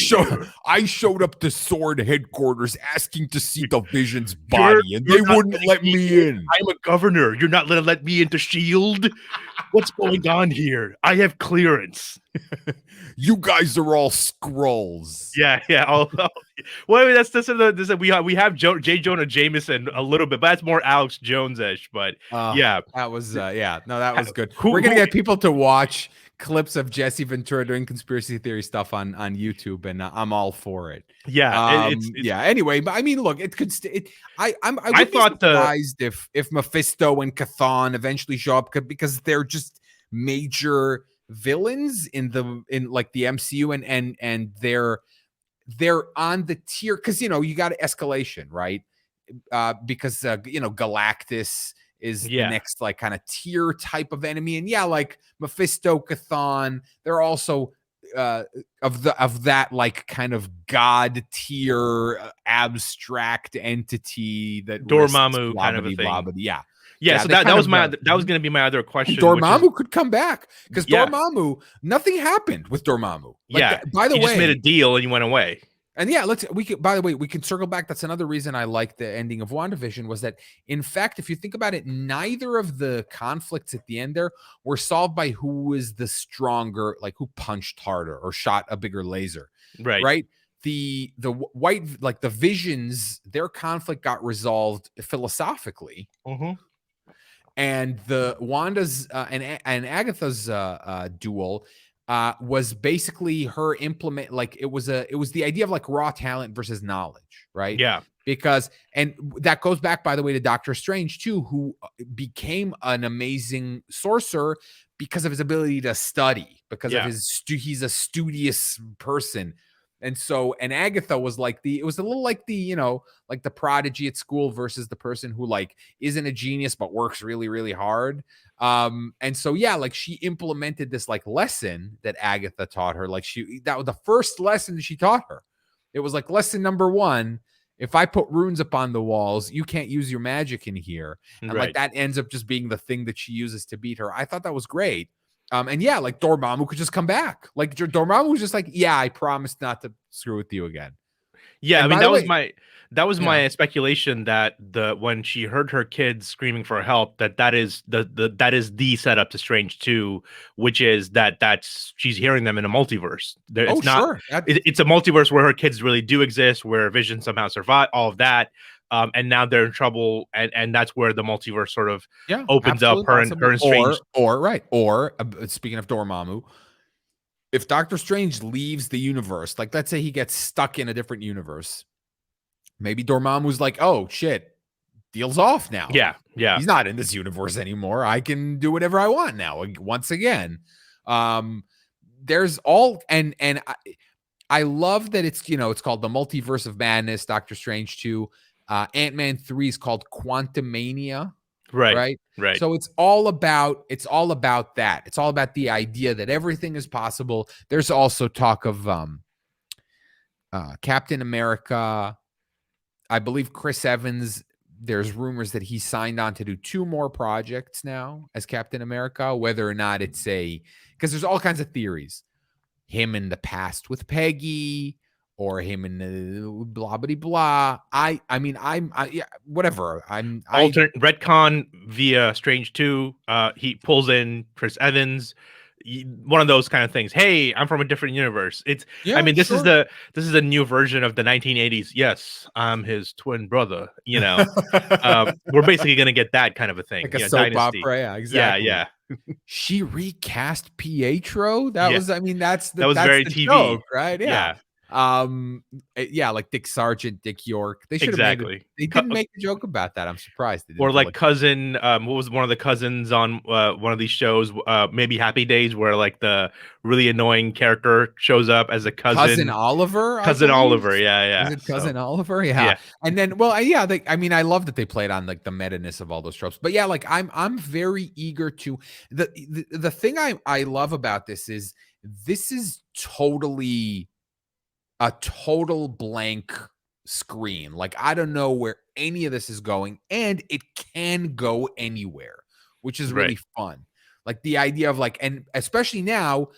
I showed up to Sword headquarters asking to see the Vision's body, and they wouldn't let me in. I'm a governor. You're not gonna let me into Shield. What's going on here? I have clearance. You guys are all Skrulls. Yeah. Well, I mean, we have J. Jonah Jameson a little bit, but that's more Alex Jones-ish. But yeah, that was that was good. We're gonna get people to watch clips of Jesse Ventura doing conspiracy theory stuff on YouTube, and I'm all for it. Yeah, it's. Yeah. Anyway, but I mean, look, it could. I I would be thought the surprised if Mephisto and Chthon eventually show up because they're just major villains in like the MCU, and they're on the tier because you got escalation, right? Because Galactus is the yeah next like kind of tier type of enemy, and yeah, like Mephisto, Chthon, they're also of that like kind of god tier abstract entity that risks Dormammu blah kind of a blah blah. thing. Yeah, Yeah, yeah, so they that kind was of my that was going to be my other and question, which is Dormammu could come back because yeah, Dormammu, nothing happened with Dormammu. Like, yeah. by the He just made a way, deal and he went away. and yeah, we could, by the way, we can circle back. That's another reason I like the ending of WandaVision was that, in fact, if you think about it, neither of the conflicts at the end there were solved by who was the stronger, like who punched harder or shot a bigger laser, Right. right? The white, like the visions, their conflict got resolved philosophically, Mm-hmm. and the Wanda's and Agatha's duel was basically her implement, like it was the idea of like raw talent versus knowledge, right? Yeah. Because and that goes back, by the way, to Doctor Strange too, who became an amazing sorcerer because of his ability to study, because of Yeah. he's a studious person. And so, and Agatha was like it was a little like like the prodigy at school versus the person who like isn't a genius but works really, really hard. And so yeah, like she implemented this like lesson that Agatha taught her. Like that was the first lesson she taught her. It was like lesson number 1. If I put runes up on the walls, you can't use your magic in here. And like Right. that ends up just being the thing that she uses to beat her. I thought that was great. And yeah, like Dormammu could just come back. Like Dormammu was just like, yeah, I promised not to screw with you again. Yeah, I And mean by the way, that was yeah. my speculation that the when she heard her kids screaming for help, that is that is the setup to Strange 2, which is that's she's hearing them in a multiverse. Oh, It's not sure. it's a multiverse where her kids really do exist, where Vision somehow survived all of that. And now they're in trouble, and that's where the multiverse sort of Yeah, opens up absolutely possible. her and Strange. Or right. Or speaking of Dormammu, if Doctor Strange leaves the universe, like let's say he gets stuck in a different universe, maybe Dormammu's like, oh shit, deal's off now. Yeah, yeah, He's not in this universe anymore. I can do whatever I want now. Once again, there's all and I love that it's called the Multiverse of Madness. Doctor Strange 2, Ant-Man 3 is called Quantumania, right, right? right. So it's all about that. It's all about the idea that everything is possible. There's also talk of Captain America. I believe Chris Evans, there's rumors that he signed on to do 2 more projects now as Captain America, whether or not it's because there's all kinds of theories. Him in the past with Peggy, or him in the blah blah blah. Yeah, whatever. Alternate retcon via Strange 2. He pulls in Chris Evans. One of those kind of things. Hey, I'm from a different universe. I yeah, mean, this sure. is a new version of the 1980s. Yes, I'm his twin brother. We're basically gonna get that kind of a thing. Like a soap Dynasty. opera. Yeah, Yeah, exactly. yeah, She recast Pietro. That yeah. was, I mean, that's That was that's very the TV. joke, right? Yeah. Yeah, Yeah, like Dick Sargent, Dick York. They should have made it. exactly. They didn't make a joke about that. I'm surprised they Or didn't. like cousin, what was one of the cousins on one of these shows? Maybe Happy Days, where like the really annoying character shows up as a Cousin cousin. Oliver, I Cousin believe. Oliver, yeah, Is yeah. it So Cousin Oliver? Yeah. yeah, And then, well, yeah, I mean, I love that they played on like the meta-ness of all those tropes. But yeah, like I'm very eager to the thing I love about this is totally a total blank screen. Like I don't know where any of this is going, and it can go anywhere, which is right. really fun. Like the idea of like, and especially now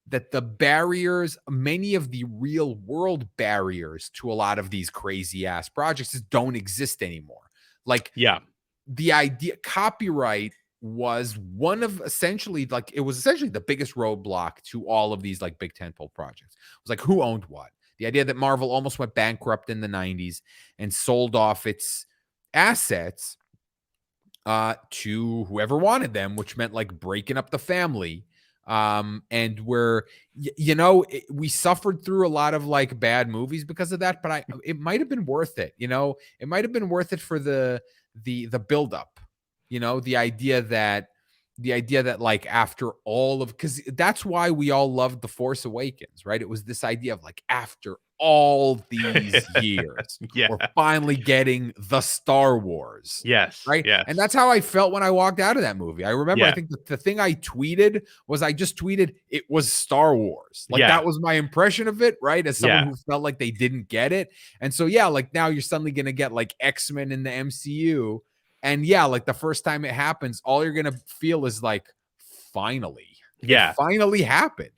that the barriers, many of the real world barriers to a lot of these crazy ass projects just don't exist anymore. Like Yeah, the idea, copyright was one of essentially like it was essentially the biggest roadblock to all of these like big tentpole projects. It was like who owned what? The idea that Marvel almost went bankrupt in the 90s and sold off its assets to whoever wanted them, which meant like breaking up the family. And we suffered through a lot of like bad movies because of that, but it might have been worth it. It might have been worth it for the buildup. The idea that like after all of, because that's why we all loved The Force Awakens, right? It was this idea of like after all these years, Yeah. we're finally getting the Star Wars. Yes. Right. Yes. And that's how I felt when I walked out of that movie. I remember, I Yeah. think the thing I tweeted was I just tweeted it was Star Wars. Like Yeah. that was my impression of it, right? As someone Yeah. who felt like they didn't get it. And so, yeah, like now you're suddenly going to get like X-Men in the MCU. And yeah, like the first time it happens, all you're going to feel is like, finally. Yeah. It finally happened.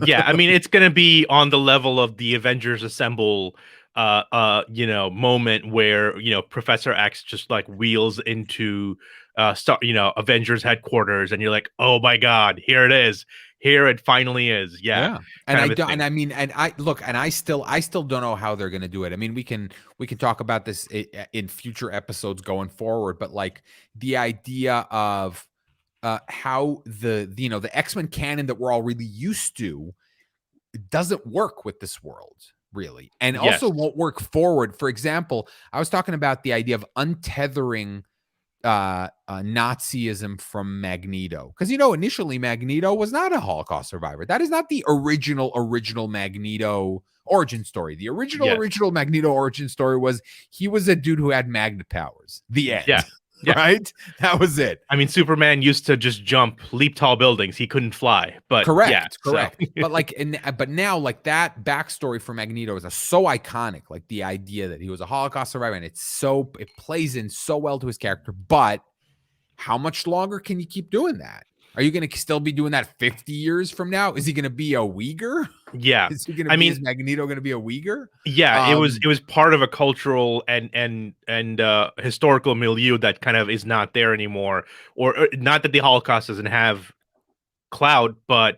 Yeah. I mean, it's going to be on the level of the Avengers Assemble moment where, Professor X just like wheels into Avengers headquarters, and you're like, oh my God, here it is. Here it finally is. Yeah. And I Kind of a don't, thing. and I mean, and I still don't know how they're going to do it. I mean, we can talk about this in future episodes going forward, but like the idea of how the X-Men canon that we're all really used to doesn't work with this world really, and Yes. also won't work forward. For example, I was talking about the idea of untethering Nazism from Magneto, because initially Magneto was not a Holocaust survivor. That is not the original Magneto origin story. The original Magneto origin story was he was a dude who had magnet powers. The end. Yeah. Yeah. Right? That was it. I mean, Superman used to just leap tall buildings. He couldn't fly, but correct. So. But like, but now like that backstory for Magneto is so iconic. Like the idea that he was a Holocaust survivor, and it plays in so well to his character. But how much longer can you keep doing that? Are you going to still be doing that 50 years from now? Is he going to be a Uyghur? Yeah. Is he going to be, is Magneto going to be a Uyghur? Yeah, it was part of a cultural and historical milieu that kind of is not there anymore, or not that the Holocaust doesn't have clout, but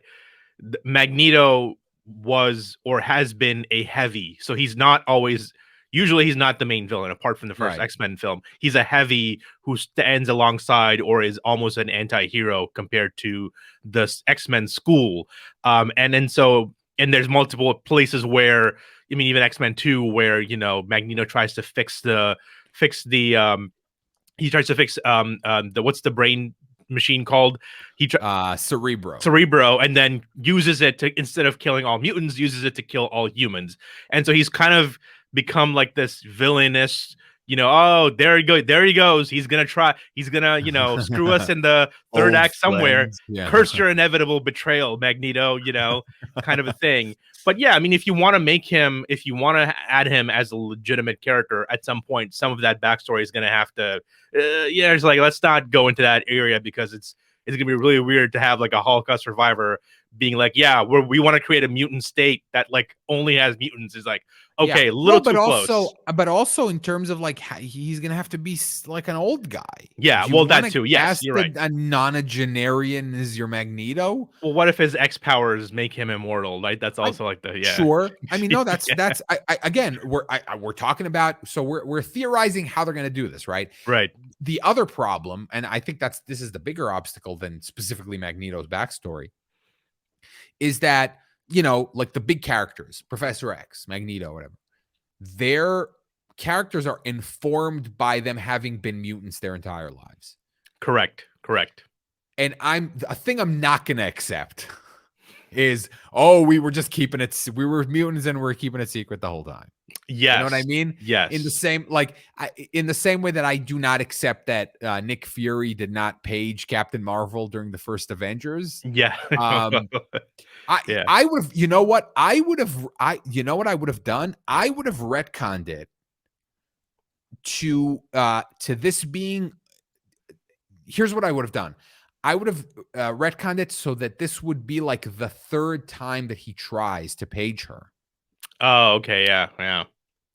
Magneto was or has been a heavy, so he's not always. Usually, he's not the main villain. Apart from the first X-Men film, he's a heavy who stands alongside or is almost an anti-hero compared to the X-Men school. And there's multiple places where, I mean, even X-Men 2, where Magneto tries to fix the what's the brain machine called? Cerebro, and then uses it to, instead of killing all mutants, uses it to kill all humans. And so he's kind of become like this villainous, oh, there he goes. He's gonna screw us in the third act somewhere. Yeah. Curse your inevitable betrayal, Magneto, kind of a thing. But yeah, I mean, if you want to add him as a legitimate character at some point, some of that backstory is gonna have to it's like, let's not go into that area, because it's gonna be really weird to have like a Holocaust survivor being like, yeah, we want to create a mutant state that like only has mutants. Is like, okay, a little too close. But also in terms of like, he's gonna have to be like an old guy. Yeah, well, that too. Yes, you're right. A nonagenarian is your Magneto. Well, what if his X powers make him immortal? Like that's also Sure. I mean, no, that's again, we're talking about, so we're theorizing how they're gonna do this, right? Right. The other problem, and I think this is the bigger obstacle than specifically Magneto's backstory, is that, like the big characters, Professor X, Magneto, whatever, their characters are informed by them having been mutants their entire lives. Correct. And a thing I'm not going to accept is, we were just keeping it. We were mutants and we're keeping it secret the whole time. Yes. You know what I mean? Yes. In the same way that I do not accept that Nick Fury did not page Captain Marvel during the first Avengers. Yeah. I would have, I would have done? I would have retconned it to this being, here's what I would have done. I would have retconned it so that this would be like the third time that he tries to page her. Oh, okay. Yeah.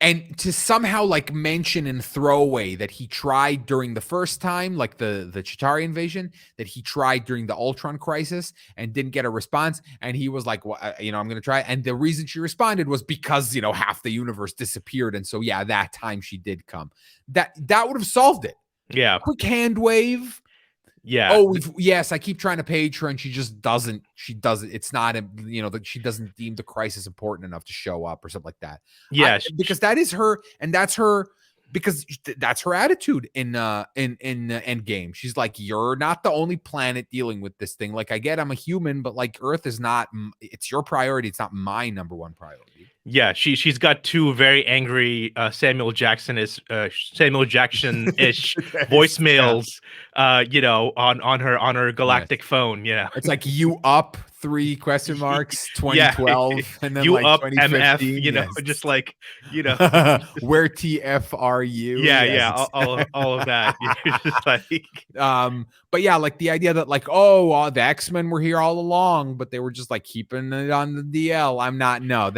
And to somehow like mention and throw away that he tried during the first time, like the Chitauri invasion, that he tried during the Ultron crisis and didn't get a response. And he was like, well, I'm going to try. And the reason she responded was because, half the universe disappeared. And so, yeah, that time she did come. That would have solved it. Yeah. Quick hand wave. Yeah. Oh, yes, I keep trying to page her and she just doesn't. She doesn't. It's not a, that she doesn't deem the crisis important enough to show up or something like that. Yeah. Because that is her, and that's her, because that's her attitude in Endgame. She's like, you're not the only planet dealing with this thing. Like, I get I'm a human, but like Earth is not. It's your priority. It's not my number one priority. Yeah, she's got two very angry Samuel Jackson ish Yeah. voicemails, on her Yes. galactic phone. Yeah, It's like, you up 3 question marks yeah, 2012 and then you like up MF, 2015. Yes. just like Where TF are you? yeah, Yes. yeah, all of that. You're just like, But yeah, like the idea that like, oh, the X-Men were here all along, but they were just like keeping it on the DL. I'm not no,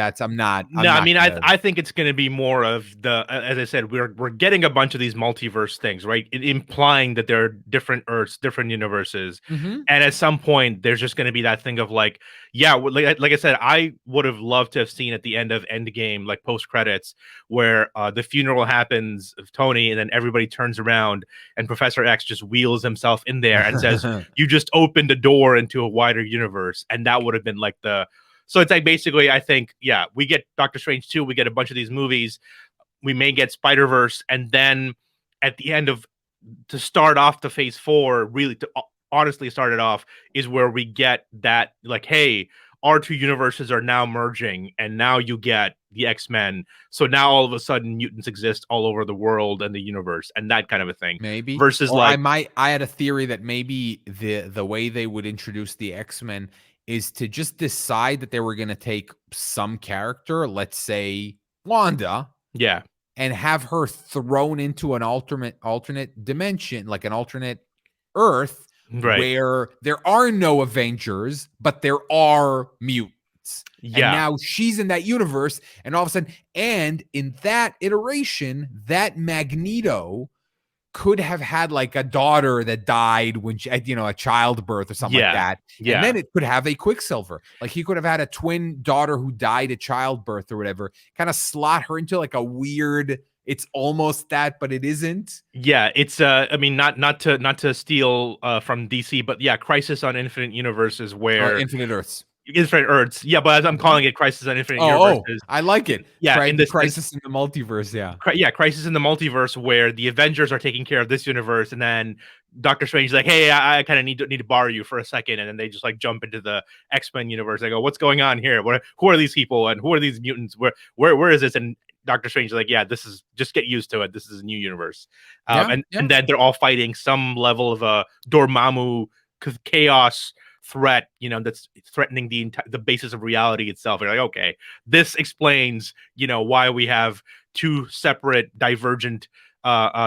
I mean, gonna. I think it's going to be more of as I said, we're getting a bunch of these multiverse things, right? Implying that there are different Earths, different universes, Mhm. and at some point, there's just going to be that thing of like, yeah, like I said, I would have loved to have seen at the end of Endgame, like post credits, where the funeral happens of Tony, and then everybody turns around, and Professor X just wheels himself in there and says, "You just opened a door into a wider universe," and that would have been like the. So it's like basically, I think, yeah, we get Doctor Strange 2, we get a bunch of these movies, we may get Spider-Verse, and then at the end of to start off the phase 4, really to honestly start it off, is where we get that like, hey, our two universes are now merging, and now you get the X-Men. So now all of a sudden mutants exist all over the world and the universe and that kind of a thing. Maybe. Versus Or like, I had a theory that maybe the way they would introduce the X-Men is to just decide that they were going to take some character, let's say Wanda, yeah, and have her thrown into an alternate dimension, like an alternate Earth, right. where there are no Avengers, but there are mutants. And Yeah. now she's in that universe, and all of a sudden, and in that iteration, that Magneto could have had like a daughter that died when she, a childbirth or something like Yeah. that. And Yeah. then it could have a Quicksilver. Like, he could have had a twin daughter who died at childbirth or whatever, kind of slot her into like a weird, it's almost that, but it isn't. Yeah, it's I mean, not to steal from DC, but yeah, Crisis on Infinite Universes, Or where Infinite Earths. Infinite Earths. Yeah, but as I'm Mhm. calling it, Crisis on Infinite Oh, Universes. I like it. Yeah, in The this sense, crisis in the multiverse. Yeah. yeah, Crisis in the Multiverse, where the Avengers are taking care of this universe, and then Doctor Strange is like, "Hey, I kind of need to borrow you for a second," and then they just like jump into the X-Men universe. They go, "What's going on here? Who are these people, and who are these mutants? Where is this?" And Doctor Strange is like, "Yeah, this is just get used to it. This is a new universe." Yeah. And Yeah. and then they're all fighting some level of a Dormammu chaos threat, that's threatening the basis of reality itself. You're like, okay, this explains, why we have two separate, divergent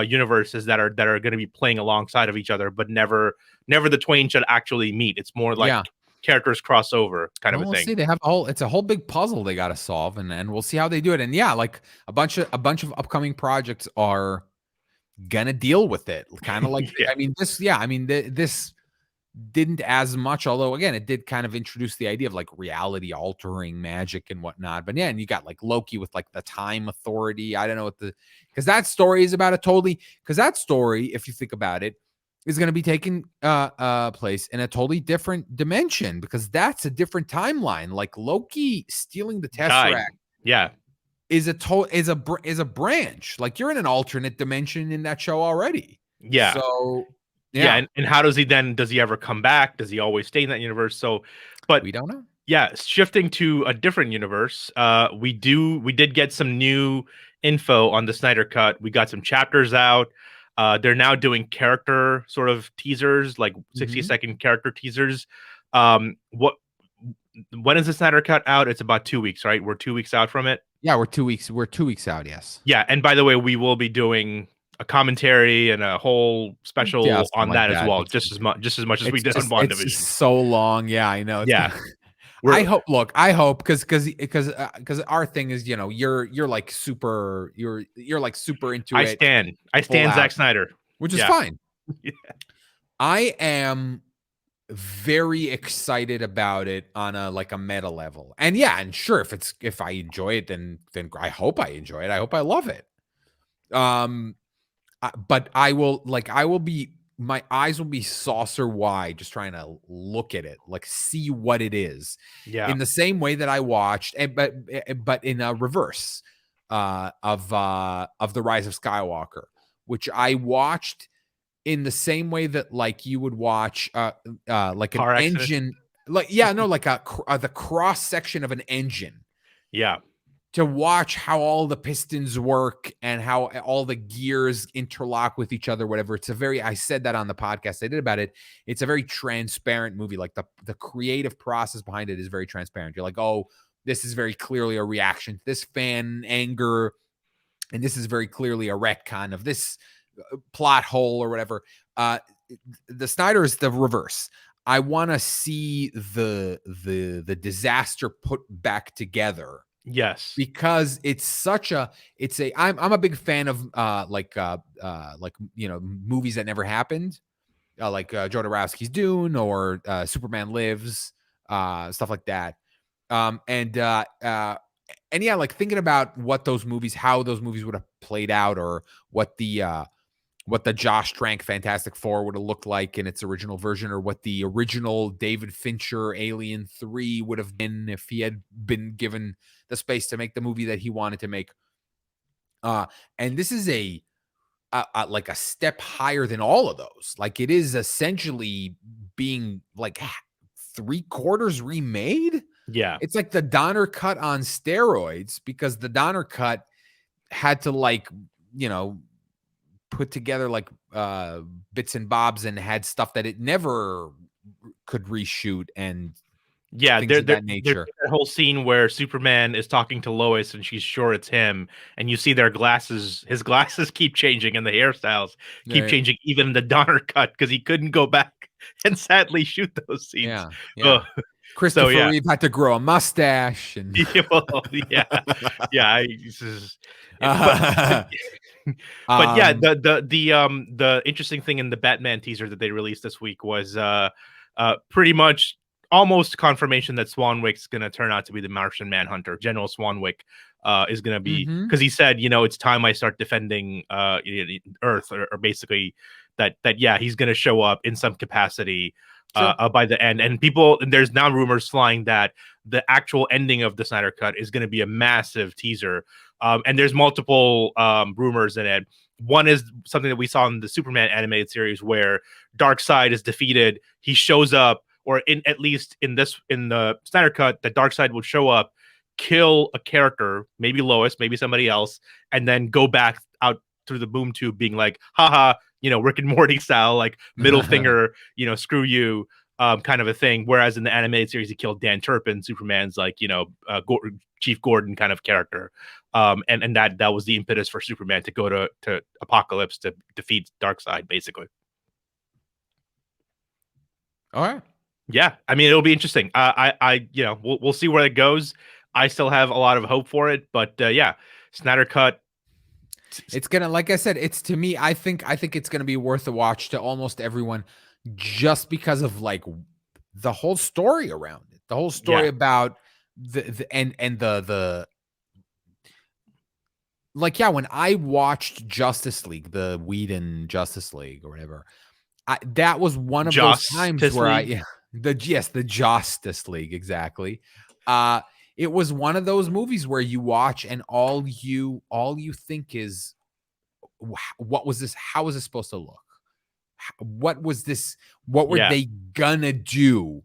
universes that are going to be playing alongside of each other, but never the twain should actually meet. It's more like Yeah. characters crossover kind of Well, a we'll thing. see. They have it's a whole big puzzle they got to solve, and we'll see how they do it. And yeah, like a bunch of upcoming projects are gonna deal with it. Kind of like, Yeah. I mean, this didn't as much, although again, it did kind of introduce the idea of like reality altering magic and whatnot. But yeah, and you got like Loki with like the time authority. I don't know because that story is about because that story, if you think about it, is going to be taking place in a totally different dimension, because that's a different timeline. Like, Loki stealing the Died. Tesseract Yeah. is a branch. Like, you're in an alternate dimension in that show already. Yeah. So Yeah. yeah, And how does he ever come back? Does he always stay in that universe? So, but we don't know. yeah, shifting to a different universe, we did get some new info on the Snyder Cut. We got some chapters out. They're now doing character sort of teasers, like 60-second character teasers. What When is the Snyder Cut out? It's about 2 weeks, right? We're 2 weeks out from it. Yeah, we're 2 weeks. We're 2 weeks out. Yes. Yeah, and by the way, we will be doing a commentary and a whole Yeah, special something on like that as that. well, just as much as we did on It's just WandaVision. so long. Yeah, I know. It's Yeah, I we're hope. Look, I hope, because our thing is, you're like you're like super into it, I full stand out, Zack Snyder. which is Yeah. fine. I am very excited about it on a meta level. And yeah, and sure, if I enjoy it, then I hope I enjoy it. I hope I love it. But I will be my eyes will be saucer wide just trying to look at it, like see what it is. Yeah. In the same way that I watched, but in a reverse of the Rise of Skywalker, which I watched in the same way that like you would watch like an Car accident. engine, like yeah, no, like the cross section of an engine, Yeah. to watch how all the pistons work and how all the gears interlock with each other, whatever. It's a very, I said that on the podcast I did about it. It's a very transparent movie. Like the creative process behind it is very transparent. You're like, oh, this is very clearly a reaction to this fan anger. And this is very clearly a retcon of this plot hole or whatever. The Snyder is the reverse. I want to see the disaster put back together, Yes. because I'm a big fan of movies that never happened, like Joe Dorowski's Dune or Superman Lives, stuff like that. And yeah, like thinking about how those movies would have played out, or what the Josh Trank Fantastic Four would have looked like in its original version, or what the original David Fincher Alien 3 would have been if he had been given the space to make the movie that he wanted to make. And this is like a step higher than all of those. Like it is essentially being like 3/4 remade. Yeah. It's like the Donner cut on steroids, because the Donner cut had to put together like bits and bobs and had stuff that it never could reshoot and Yeah, things of that there's nature. that whole scene where Superman is talking to Lois and she's sure it's him, and you see his glasses keep changing and the hairstyles keep Right. changing, even the Donner cut, because he couldn't go back and sadly shoot those scenes. Yeah. Ugh. So Christopher yeah, Reeve had to grow a mustache and yeah, well, yeah, yeah. This is, but but yeah, the interesting thing in the Batman teaser that they released this week was pretty much almost confirmation that Swanwick's going to turn out to be the Martian Manhunter. General Swanwick is going to be, because he said, it's time I start defending Earth, or basically that yeah, he's going to show up in some capacity by the end. And there's now rumors flying that the actual ending of the Snyder Cut is going to be a massive teaser. And there's multiple rumors in it. One is something that we saw in the Superman animated series where Darkseid is defeated. He shows up, or at least in the Snyder Cut, that Darkseid would show up, kill a character, maybe Lois, maybe somebody else, and then go back out through the boom tube being like, haha, Rick and Morty style, like middle finger, screw you, kind of a thing. Whereas in the animated series, he killed Dan Turpin, Superman's like, Chief Gordon kind of character. And that was the impetus for Superman to go to Apocalypse to defeat Darkseid, basically. All right. Yeah, I mean, it'll be interesting. We'll see where it goes. I still have a lot of hope for it, but yeah, Snyder Cut. It's gonna, like I said, it's, to me, I think it's gonna be worth a watch to almost everyone, just because of like the whole story around it, the whole story about the like, yeah, when I watched Justice League, the Whedon Justice League or whatever, that was one of those times where the Justice League, exactly. It was one of those movies where you watch and all you think is, what was this? How was it supposed to look? What was this? What were they gonna do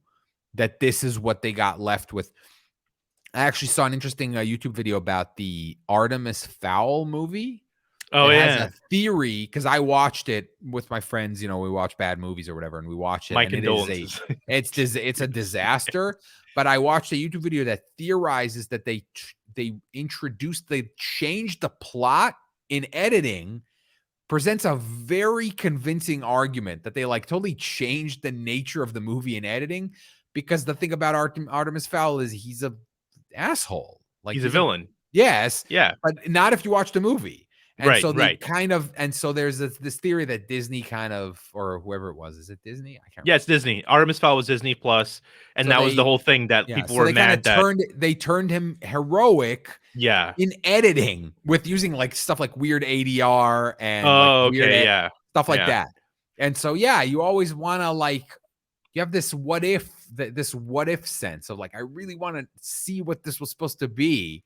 that this is what they got left with? I actually saw an interesting YouTube video about the Artemis Fowl movie. Oh, it yeah. has a theory, because I watched it with my friends. We watch bad movies or whatever, and we watch it. My and condolences. It's a disaster. But I watched a YouTube video that theorizes that they changed the plot in editing, presents a very convincing argument that they like totally changed the nature of the movie in editing, because the thing about Artemis Fowl is he's a asshole. Like he's a villain. Yes. Yeah. But not if you watch the movie. And right, so they right. so there's this theory that Disney kind of, or whoever it was, is it Disney? I can't remember. Yeah, it's Disney. Artemis Fowl was Disney Plus, and so that was the whole thing that people were mad that they turned him heroic. Yeah. In editing, with using like stuff like weird ADR and weird stuff like that. And so yeah, you always want to like you have this what if sense of like I really want to see what this was supposed to be.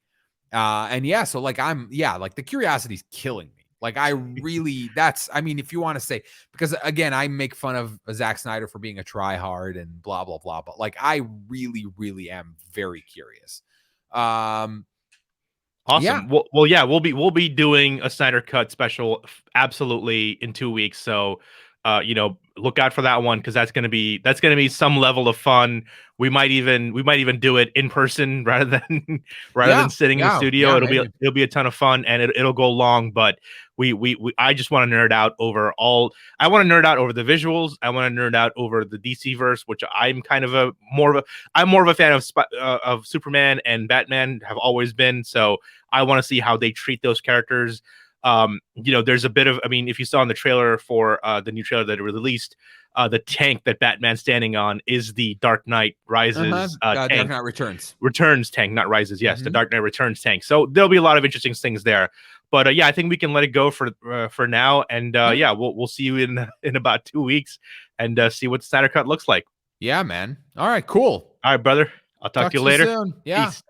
And yeah, so like like the curiosity's killing me. Like I really that's I mean, if you want to say because again, I make fun of Zack Snyder for being a tryhard and blah blah blah, but like I really, really am very curious. Um yeah. Awesome. Well, yeah, we'll be doing a Snyder Cut special absolutely in 2 weeks. So, look out for that one because that's gonna be some level of fun. We might even do it in person rather than rather Yeah. than sitting in the Yeah. studio. Yeah, It'll be maybe. it'll be a ton of fun and it'll go long. But we I just want to nerd out over all. I want to nerd out over the visuals. I want to nerd out over the DC verse, which I'm kind of a more of a I'm more of a fan of Superman and Batman have always been. So I want to see how they treat those characters. There's a bit of, I mean, if you saw in the trailer for the new trailer that they released, the tank that Batman's standing on is the Dark Knight Uh-huh. Rises Dark tank. Knight Returns. Returns tank, not Rises. Yes, the Mhm. Dark Knight Returns tank. So there'll be a lot of interesting things there. But yeah, I think we can let it go for now. And Yeah. yeah, we'll see you in about 2 weeks and see what the Snyder Cut looks like. Yeah, man. All right, cool. All right, brother. I'll talk Talk to you to you later. soon. Yeah. Peace.